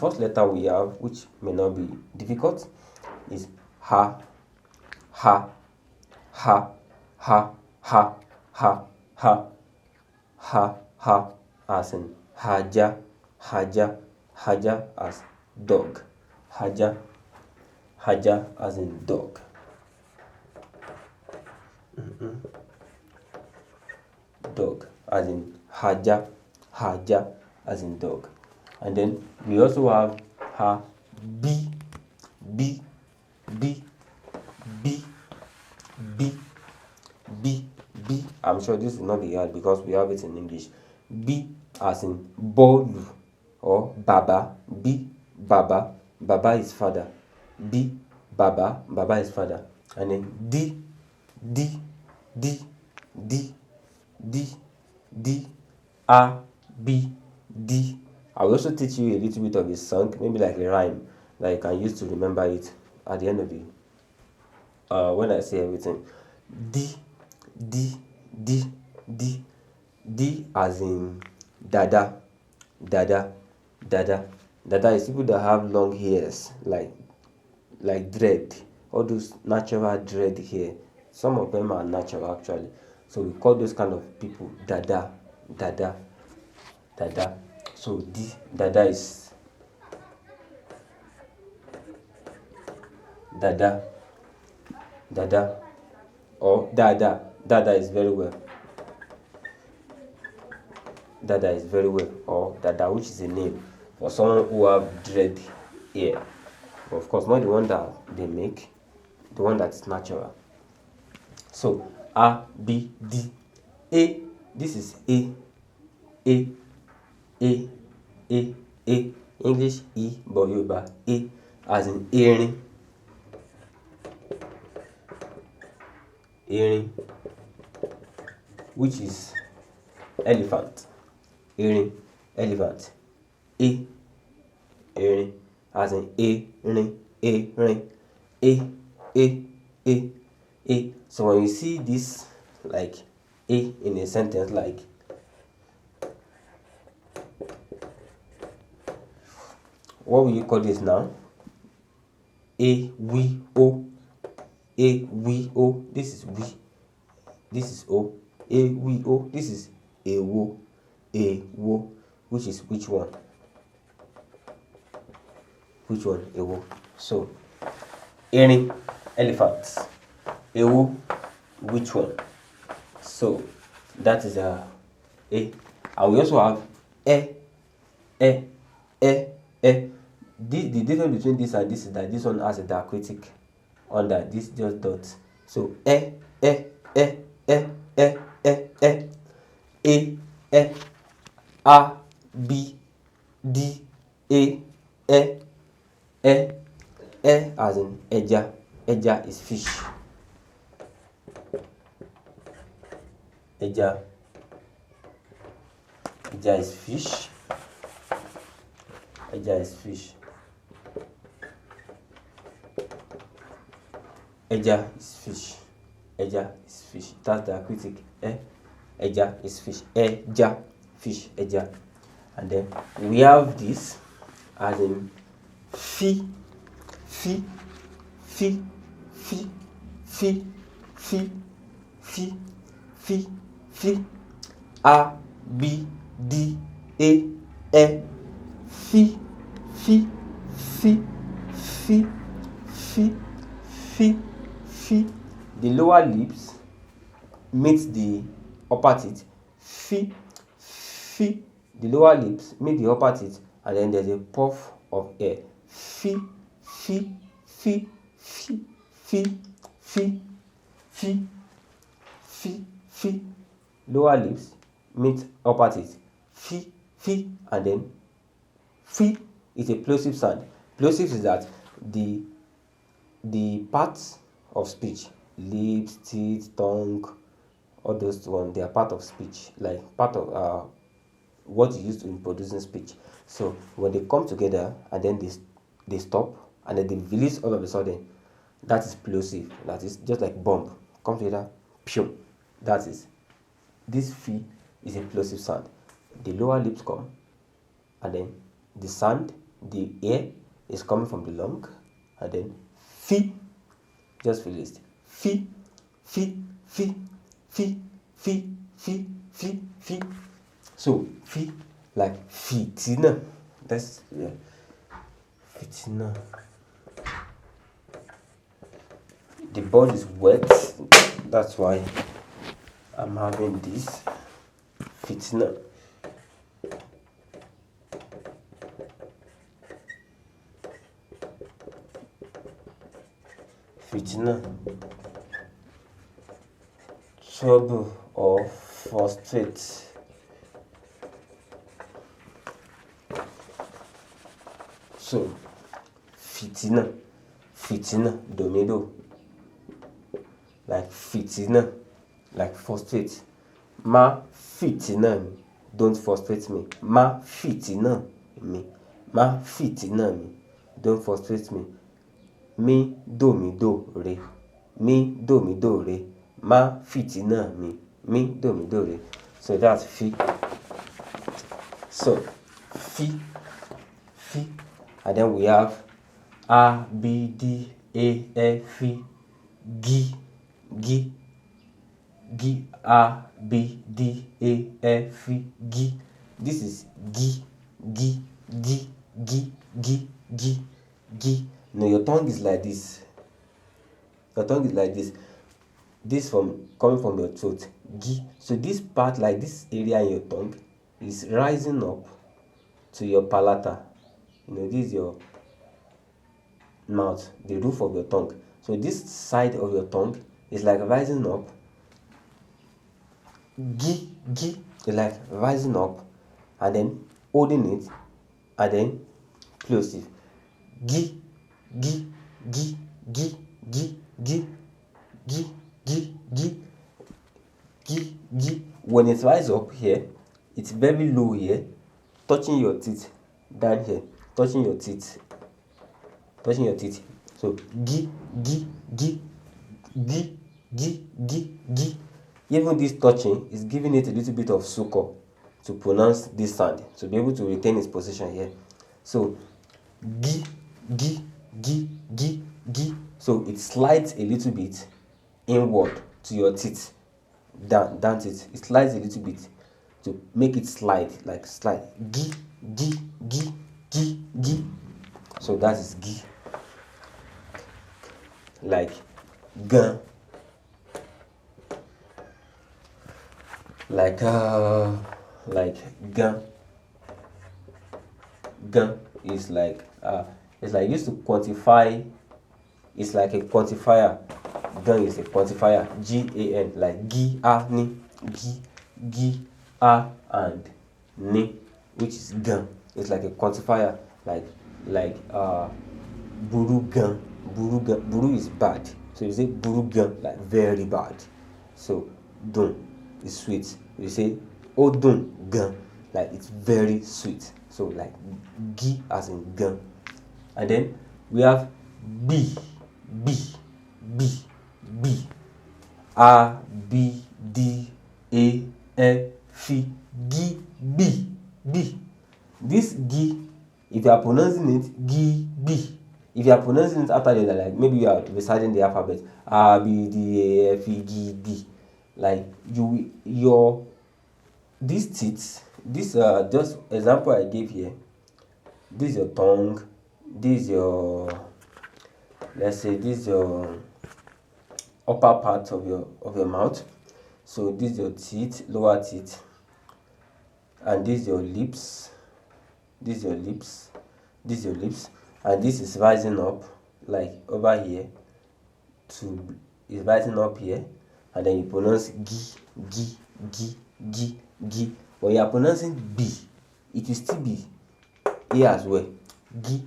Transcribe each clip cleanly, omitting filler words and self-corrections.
first letter we have, which may not be difficult, is ha, ha, ha, ha, ha, ha, ha, ha, ha, as in haja, haja, haja as dog, haja, haja as in dog. Dog as in haja, haja as in dog. And then we also have ha, b, b, b, b, b, b, b. I'm sure this will not be hard because we have it in English. B as in bolu or baba. B, baba. Baba is father. B, baba. Baba is father. And then D, D, D, D, D, D, A, B, D. I will also teach you a little bit of a song, maybe like a rhyme that you can use to remember it at the end of it. When I say everything. D, D, D, D, D as in dada, dada, dada. Dada is people that have long hairs, like dread, all those natural dread hair. Some of them are natural actually. So we call those kind of people dada, dada, dada. So D, dada is dada, dada, or dada. Dada is very well. Dada is very well, or dada, which is a name for someone who have dread hair. But of course, not the one that they make, the one that's natural. So A, B, D, A. This is A, A, A, A, A. English E, but Yoruba A as in earring, earring, which is elephant. Earring, elephant. A, earring, as in earring, earring, A, A, A, A. So when you see this like A in a sentence, like what will you call this now? A, we, O. A, we, O. This is we. This is O. A, we, O. This is a wo. A, wo. Which is which one? Which one? A wo. So, earring, elephant. A wo. Which one? So, that is A. And we also have E. The difference between this and this is that this one has a diacritic under, this just dots. So A, A, B, D, A, as in eja. Eja is fish. Eja is fish. Eja is fish. Eja is fish. Eja is fish. That's the critic. Eja is fish. Eja, fish. Eja. And then we have this as in fi, fi, fi, fi, fi, fi, fi, fi, fi. A, B, D, A, fi, fi, fi, fi, fi, fi, fi. The lower lips meet the upper teeth. Fi, fi. The lower lips meet the upper teeth, and then there's a puff of air. Fi, fi, fi, fi, fi, fi, fi, fi, fi. Lower lips meet upper teeth. Fi, fi, and then fi is a plosive sound. Plosive is that the parts of speech, lips, teeth, tongue, all those ones, they are part of speech, like part of what you use in producing speech. So when they come together and then they stop and then they release all of a sudden, that is plosive. That is just like bomb. Come together, pew. That is, this is a plosive sound. The lower lips come and then the sound the air is coming from the lung, and then fi, just released. Fi, fi, fi, fi, fi, fi, fi, fi. So fi, like fitina. That's fitina. The ball is wet, that's why I'm having this fitina. Fitina, trouble or frustrate. So fitina, domido, like fitina, like frustrate. Ma fitina me, don't frustrate me. Ma fitina me, don't frustrate me. Mi do re, ma fitina me, mi do re. So that's fi. So fi, and then we have a, b, d, a, f, gi, a, b, d, a, f, gi. This is gi. No, your tongue is like this. This coming from your throat. Gi. So this part, like this area in your tongue, is rising up to your palatal. This is your mouth, the roof of your tongue. So this side of your tongue is like rising up. Gi is like rising up and then holding it and then plosive. Gi. When it rises up here, it's very low here, touching your teeth down here, touching your teeth. So gi. Even this touching is giving it a little bit of succor to pronounce this sound, to be able to retain its position here. So gi. So it slides a little bit inward to your teeth, down it. It slides a little bit to make it slide, like slide. Gi. So that is gi. Like gan. Like gan. Gan is like it's like used to quantify. It's like a quantifier. Gan is a quantifier. G-A-N, like gi a ni, gi a and ni, which is gan. It's like a quantifier, like buru gan. Buru is bad, so you say buru gan, like very bad. So dun is sweet. You say odun gan, like it's very sweet. So like gi as in gan. And then we have b. A, B, D, A, F, gi, b. This gi, if you are pronouncing it gi, b. If you are pronouncing it after the, like maybe you are reciting the alphabet, A, B, D, A, F, gi, b. Like these teeth, this just example I gave here. This is your tongue. This is your, let's say, this is your upper part of your mouth. So this is your teeth, lower teeth, and this is your lips. This is your lips. And this is rising up, like over here. Is rising up here, and then you pronounce gi. When you are pronouncing b, it will still be a as well. Gi,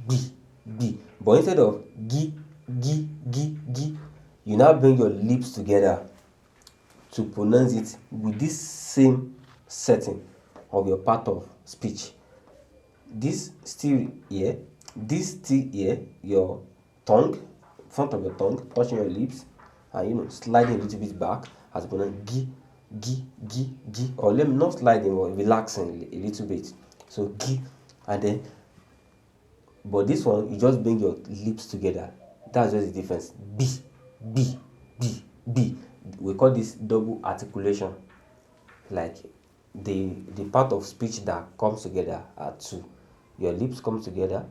b. But instead of gi, you now bring your lips together to pronounce it with this same setting of your part of speech. This still here, your tongue, front of your tongue, touching your lips, and sliding a little bit back as pronounce gi, or let me not sliding, or relaxing a little bit. So gi, and then But this one, you just bring your lips together. That's just the difference. B, B, B, B. We call this double articulation. Like the part of speech that comes together are two. Your lips come together,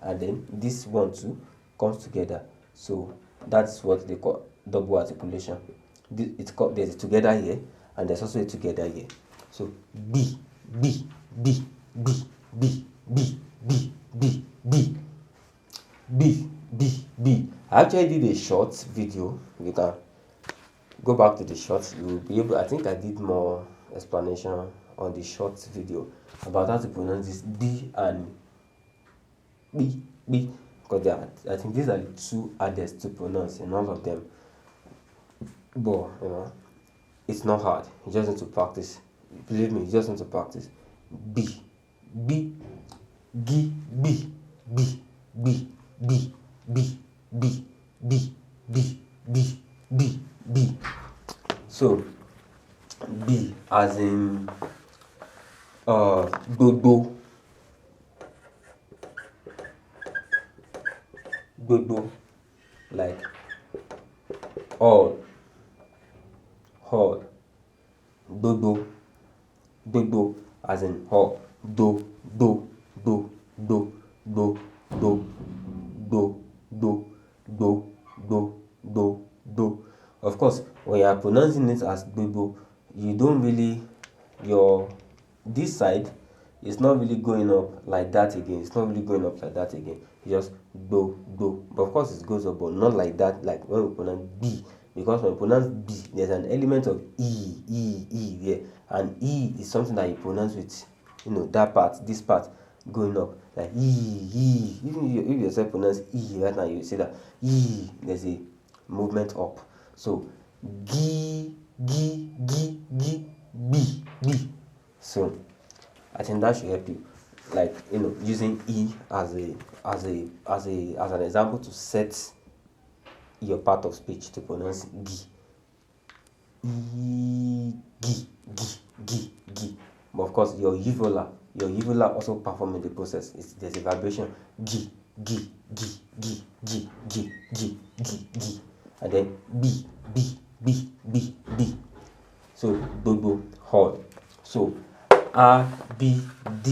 and then this one too comes together. So that's what they call double articulation. There's a together here, and there's also a together here. So B, B, B, B, B, B, B, B, B, B, B, B. I actually did a short video. You can go back to the short. You will be able. I think I did more explanation on the short video about how to pronounce this B and B, B, because I think these are the two hardest to pronounce in all of them. But it's not hard. You just need to practice. Believe me, you just need to practice. B, B, G, B, B, B, B, B, B, B, B, B, B, B. So B as in gbogbo, like all, gbogbo as in all, do, Of course, when you are pronouncing it as gbogbo, you don't really, this side is not really going up like that again. It's not really going up like that again. You just do. But of course, it goes up, but not like that, like when we pronounce B. Because when we pronounce B, there's an element of E there. And E is something that you pronounce with, that part, this part going up. Like E. Even if you yourself pronounce E right now, you see that E, there's a movement up. So G, B. So I think that should help you, like using E as an example to set your part of speech to pronounce G. E, G. But of course, your uvula also perform in the process. There's a vibration G, and then B. So gbogbo, hall. So A, B, D,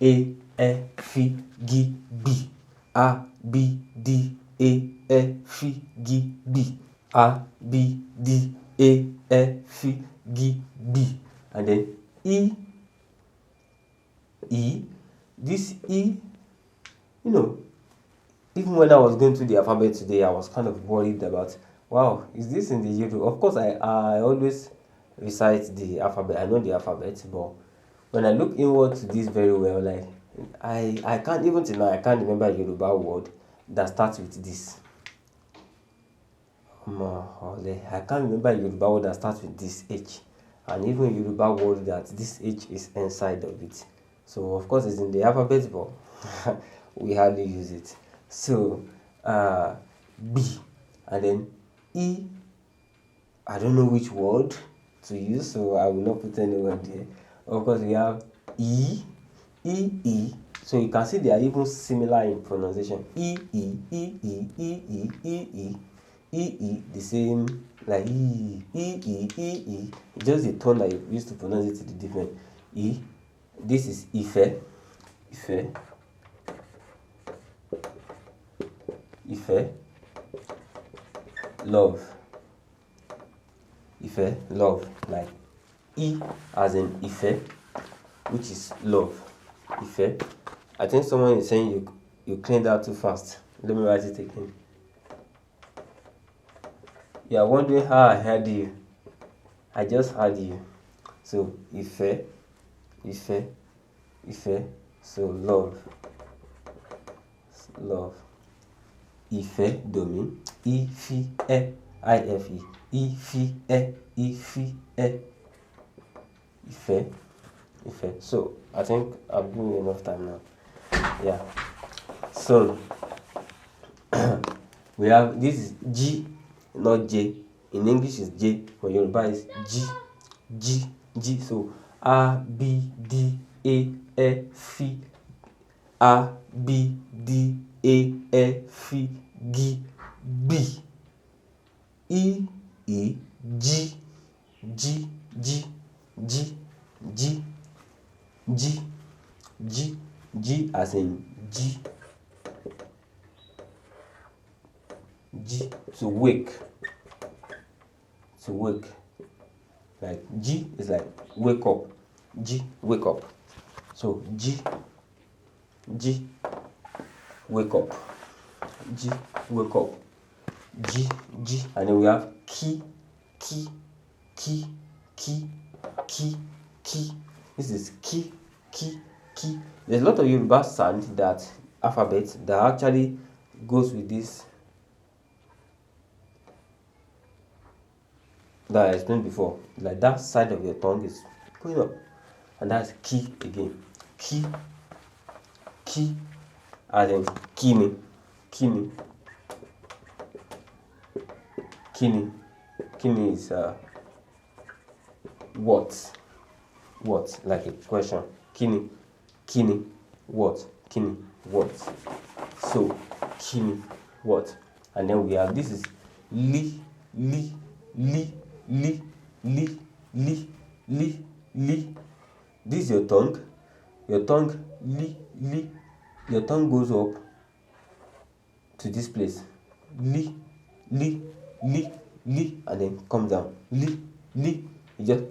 A, F, G, B. A, B, D, A, F, G, B. A, B, D, A, F, G, B. And then E. This E, even when I was going through the alphabet today, I was kind of worried about, wow, is this in the Yoruba? Of course, I always recite the alphabet. I know the alphabet, but when I look inward to this very well, like I can't, even till now, I can't remember a Yoruba word that starts with this. I can't remember a Yoruba word that starts with this H, and even a Yoruba word that this H is inside of it. So of course it's in the alphabet, but we hardly use it. So B, and then E. I don't know which word to use, so I will not put any word there. Of course, we have E. So you can see they are even similar in pronunciation. E, the same, like E. It's just the tone that you used to pronounce it to the different. E. This is Ife. Love. Love, like E as in Ife, which is love. Ife. I think someone is saying you cleaned out too fast. Let me write it again. You are wondering how I heard you. I just heard you. So Ife. So love. Ife domi. Ife. Ife. So I think I've given you enough time now. Yeah. So we have, this is G, not J. In English is J, for Yoruba is G. So A, B, D, A, F, A, B, D, E, F, G, B, E, G, G, G, G, G, G, G, G as in G, G, to wake, like G is like wake up, G, wake up, so G, G, wake up, G, wake up, G, G, and then we have key, key, key, key, key, key. This is key, key, key. There's a lot of Yoruba sound, that alphabet, that actually goes with this that I explained before. Like that side of your tongue is going up, and that's key again. Key, key, and then kini, kini, kini. Kini is what, like a question. Kini, kini, what, kini, what. So kini, what, and then we have, this is li, li, li, li, li, li, li, li. This is your tongue, li, li. Your tongue goes up to this place, li, li, li, li, and then come down, li, li. You just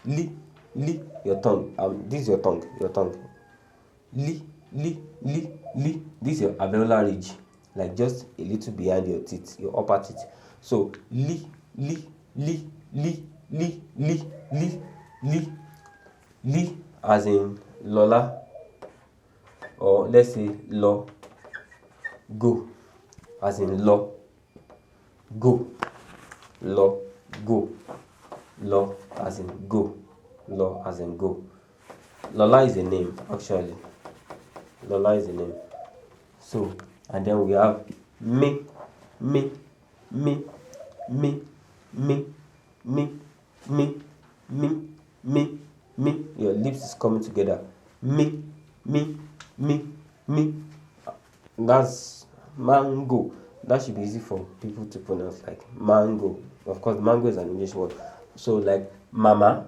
li, li. Your tongue, this is your tongue, li, li, li, li. This is your alveolar ridge, like just a little behind your teeth, your upper teeth. So li, li, li, li, li, li, li, li, li, as in Lola, or let's say lo, go, as in lo, go, lo, go, lo, as in go, lo, as in go. Lola is a name, actually. Lola is a name. So, and then we have me, me, me, me, me, me, me, me, me, me. Your lips is coming together. Me, me, me, me. That's mango. That should be easy for people to pronounce, like mango. Of course, mango is an English word. So like mama,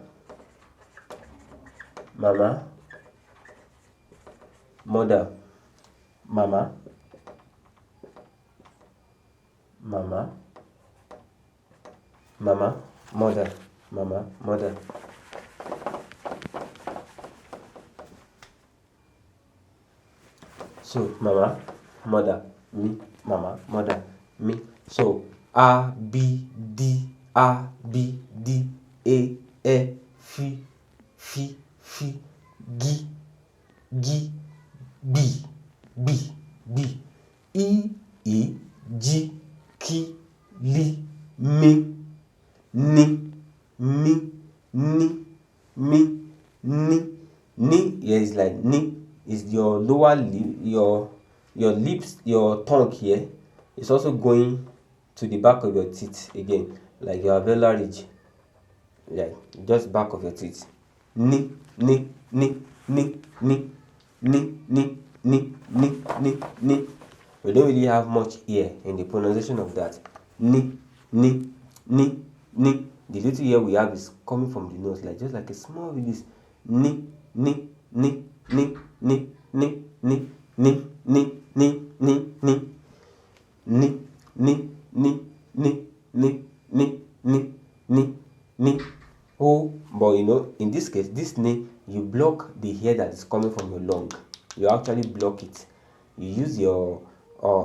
mama, mother, mama, mama, mama, mother, mama, mother. So mama, mother, me, mama, mother, me. So A, B, D, A, B, D, E, F, G, G, B, B, B, E, G, K, L, M, N, here is like N is your lower lip, your lips, your tongue here is also going to the back of your teeth again, like your alveolar ridge, like just back of your teeth. N. We don't really have much ear in the pronunciation of that. N. The little ear we have is coming from the nose, like just like a small release. N. Oh, but you know, in this case, this name, you block the air that is coming from your lung. You actually block it. You use your,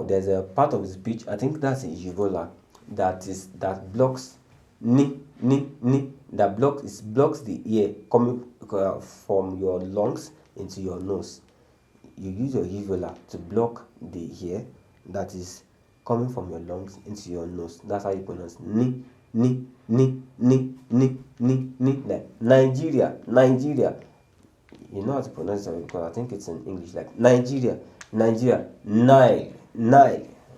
there's a part of the speech, I think that's in uvula, that blocks that blocks the air coming from your lungs into your nose. You use your uvula to block the air that is coming from your lungs into your nose. That's how you pronounce like Nigeria. You know how to pronounce it because I think it's in English, like Nigeria, Nile,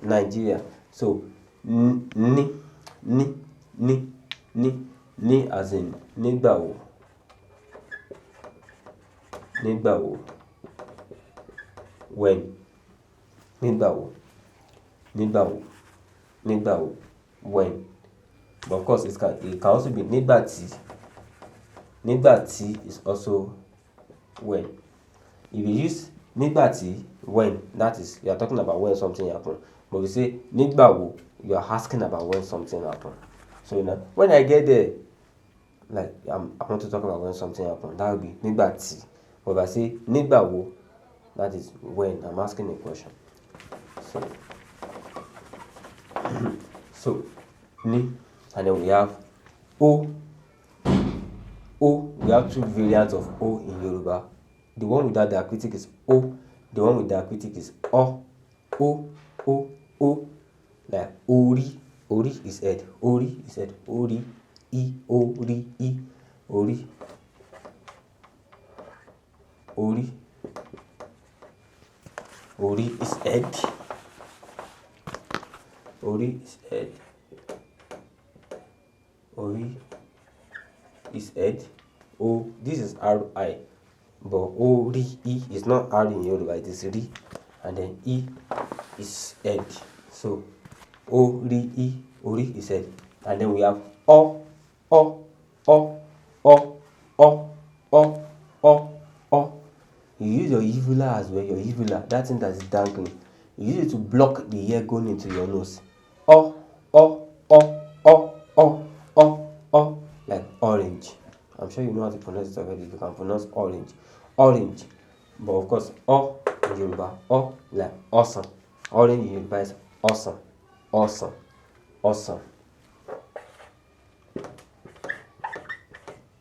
Nigeria. So ni as in nígbàwo, when, nígbà wo, nígbà wo, nígbà wo, when. But of course, it can also be nígbà tí. Nígbà tí is also when. If you use nígbà tí, when, that is, you are talking about when something happened. But if you say nígbà wo, you are asking about when something happened. So when I get there, like I want to talk about when something happened, that would be nígbà tí. But if I say nígbà wo, that is when I'm asking a question. So ní, and then we have o. O, we have two variants of O in Yoruba. The one without the diacritic is O. The one with the diacritic is O. O, O, O. Like ori. Ori is head. Ori is head. Ori. I, ori, I. Ori. Ori. Ori is head. Ori is head. Ori is head. O, this is R-I. But ori, I is not R in Yoruba, it is ri. And then I is head. So ori, I, ori is head. And then we have O, O, O, O, O, O, O, O. You use your uvula as well, your uvula, that thing that is dangling. You use it to block the air going into your nose. O, O, O, O, O, O, O, like orange. I'm sure you know how to pronounce it already. You can pronounce orange. Orange. But of course, O in Yoruba, O like awesome. Orange in Yoruba is awesome. Awesome. Awesome.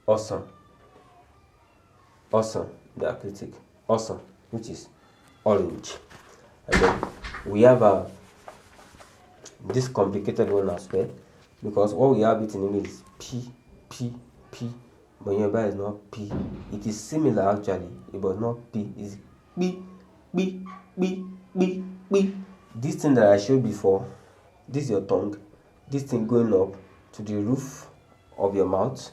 Awesome. Awesome. The diacritic. Awesome, which is orange. And then we have this complicated one as well, because what we have it in English is P, P, P, but in Yoruba is not P. It is similar actually, but not P. It's B, B, B, B, B. This thing that I showed before, this is your tongue. This thing going up to the roof of your mouth.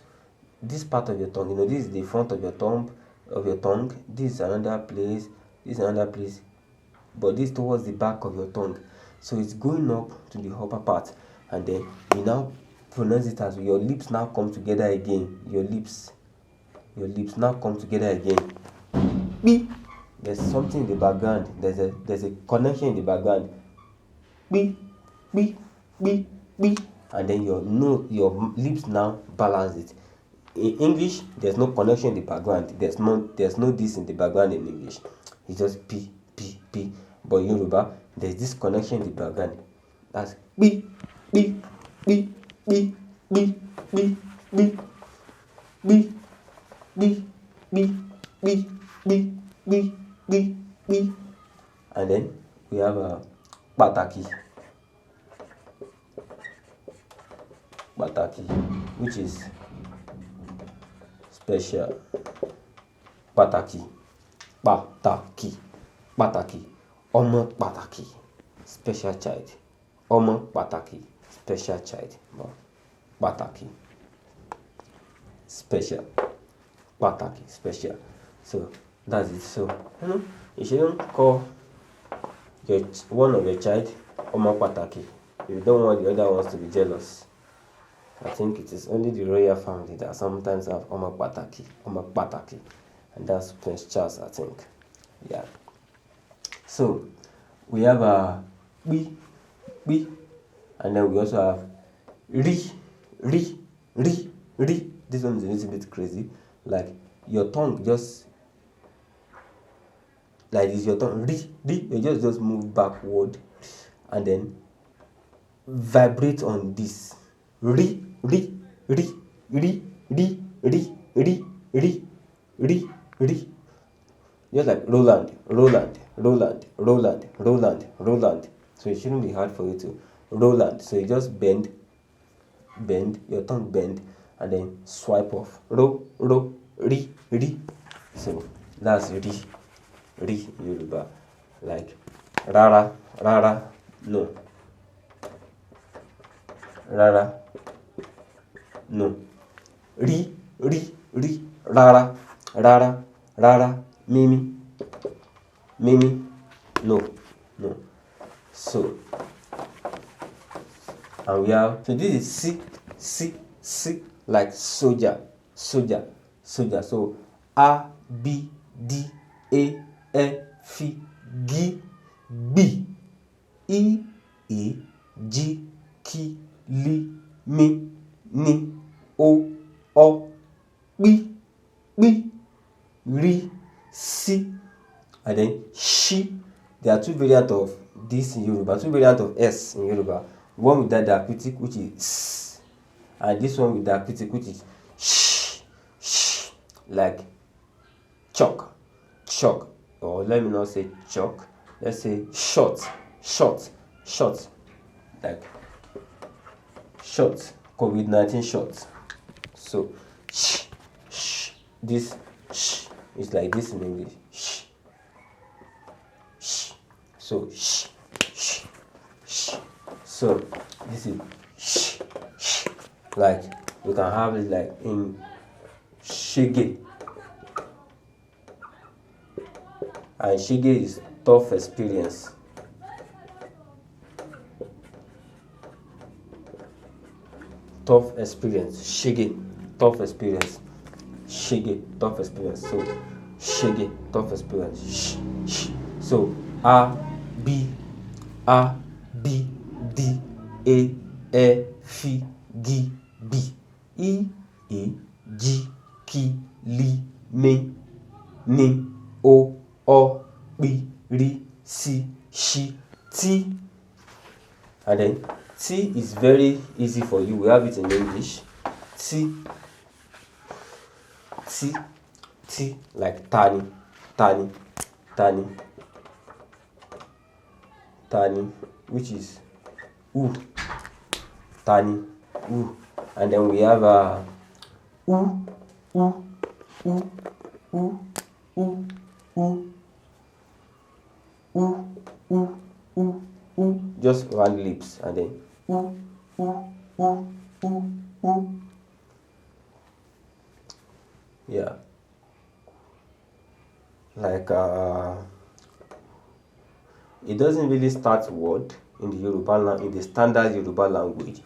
This part of your tongue, this is the front of your tongue. This is another place. This is another place. But this towards the back of your tongue. So it's going up to the upper part, and then you now pronounce it as your lips now come together again. Your lips now come together again. Beep. There's something in the background. There's a connection in the background. Beep, beep, beep, beep. And then your lips now balance it. In English, there's no connection in the background. There's no this in the background in English. It's just P, P, P. But in Yoruba, there's this connection in the background. That's beep, beep, beep, beep, beep, beep, beep, beep, beep, beep, beep, beep, beep, beep, beep. And then we have pataki. Pataki, which is special. Pataki. Pataki. Pataki. Ọmọ pàtàkì, special child. Ọmọ pàtàkì, special child. Pàtàkì, special. Pàtàkì, special. So that's it. So you shouldn't call one of your child ọmọ pàtàkì. You don't want the other ones to be jealous. I think it is only the royal family that sometimes have ọmọ pàtàkì, and that's Prince Charles, I think. Yeah. So we have bi, and then we also have ri. This one is a little bit crazy. Like your tongue just like this. Your tongue ri. You just move backward, and then vibrate on this. Ri. Just like Roland. So it shouldn't be hard for you to Roland. So you just bend, your tongue bend, and then swipe off. Ri. So that's ri Yoruba. Like rara, no. Rara, no. Ri, rara, mimi, no. So, and we have, so this is C, like soldier. So A, B, D, A, F, G, B, E, G, K, L, M, N, O, P, R, C, and then Sh. There are two variants of this in Yoruba, two variants of S in Yoruba. One with that diacritic, which is S, and this one with diacritic, which is sh, like chalk, or let me not say chalk, let's say short, like short, COVID-19 short. So this sh is like this in English, sh. So sh. So this is sh. Like you can have it like in shige, and shige is tough experience. Shige, tough experience. So shige, tough experience. So A, B, D, A, F, G, B, E, G, K, L, M, N, O, P, R, C, Sh, T. And then T is very easy for you. We have it in English. T, like tani, which is oo, tani, oo. And then we have just one lips, and then yeah, like it doesn't really start word in the Yoruba in the standard Yoruba language,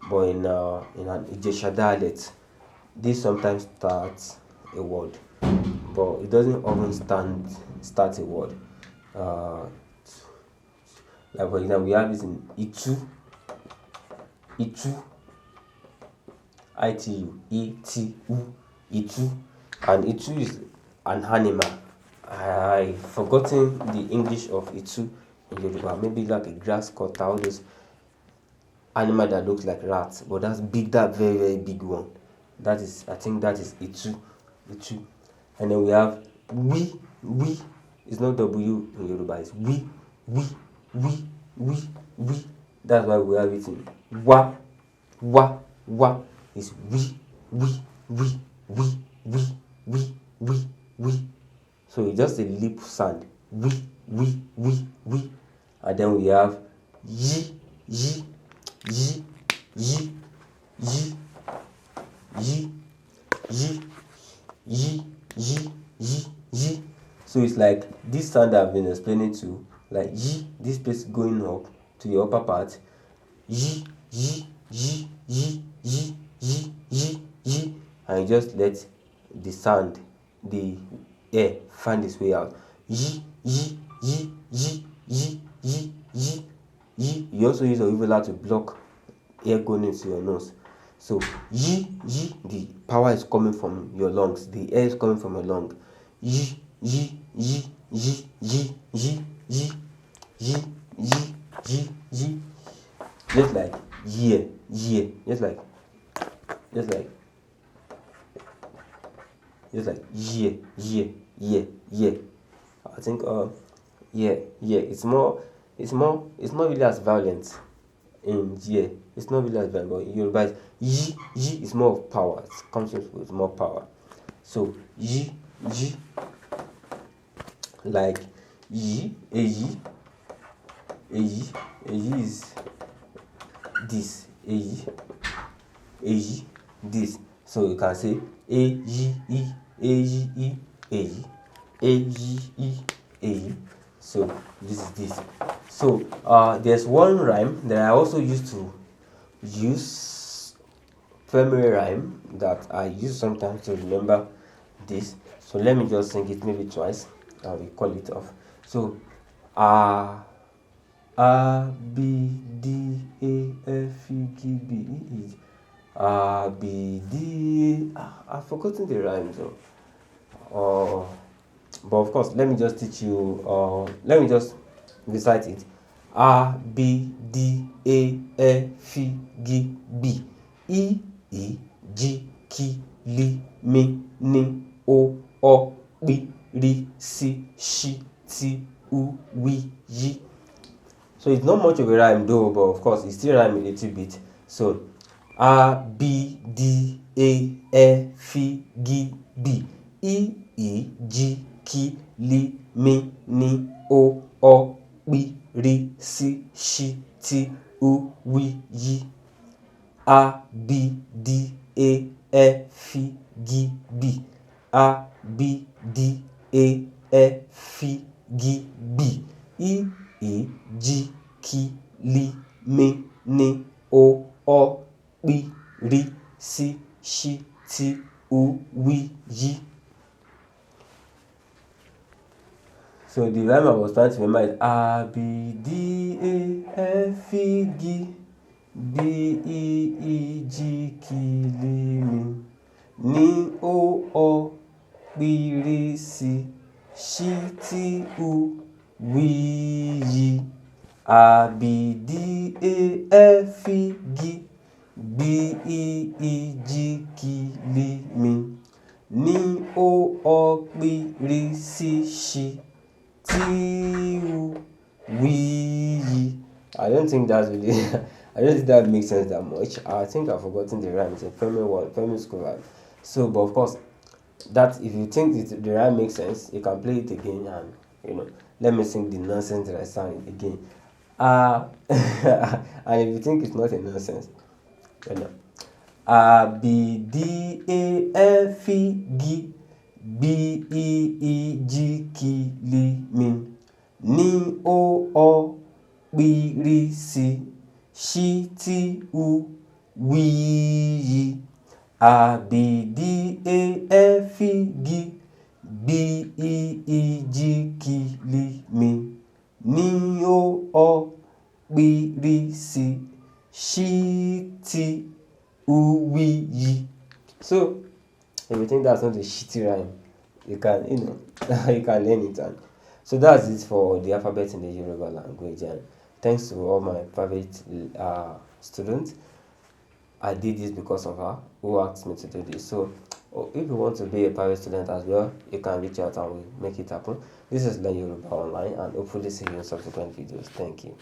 but in an Ijesha dialect, this sometimes starts a word, but it doesn't often start a word. Like for example, we have this in itu, itu, and itu is an animal. I've forgotten the English of itu in Yoruba. Maybe like a grass cutter, all those animal that looks like rats, but that's big, that very, very big one. I think that is itu. And then we have we. It's not W in Yoruba, it's we. That's why we have it in wa is we. So it's just a lip sound, we. And then we have yi. So it's like this sound I've been explaining to, like yi, this place going up to your upper part, yi, and you just let the sound, the air find its way out. Yi. You also use a uvula to block air going into your nose. So yi, the power is coming from your lungs, the air is coming from your lung. Yi. Just like yeah, just like yeah. I think yeah. It's not really as violent in yeah. It's not really as violent, but in Yoruba, yi is more of power. It comes with more power. So yi, like yi, eyi is this, eyi, this. So you can say eyi, eyi. So this is this. So there's one rhyme that I also used to use, family rhyme, that I use sometimes to remember this. So let me just sing it maybe twice and we call it off. So A B D A F E G B E is A B D. I've forgotten the rhymes though. But of course, let me just teach you. Let me just recite it. A B D A F E G B E E G K L M N O P R C Sh T U W Y. So it's not much of a rhyme though, but of course it still rhyme a little bit. So A B D A F E G B E E G K L M N O P R C Sh T U W Y. A B D A F E G B A B D A F E G B E E G K L M N O P R C Sh T U W Y. So the rhyme I was trying to remember is A B D A F E G B E E G K L M N O P R C Sh T U W Y. A B D A F E G B E E G K L M N O P R C Sh T U W Y. I don't think that's really I don't think that makes sense that much. I think I've forgotten the rhyme. It's a primary school rhyme. So, but of course, that if you think the rhyme makes sense, you can play it again and let me sing the nonsense that I sang again. And if you think it's not a nonsense, A B D A F E G B E E G K L M N O P R C Sh T U W Y. A B D A F E G B E E G K L M N O P R C Sh T U W Y. So if you think that's not a shitty rhyme, you can you can learn it. And so that's it for the alphabet in the Yoruba language. And thanks to all my private students. I did this because of her who asked me to do this. So if you want to be a private student as well, you can reach out and we'll make it happen. This is Learn Yoruba Online, and hopefully see you in subsequent videos. Thank you.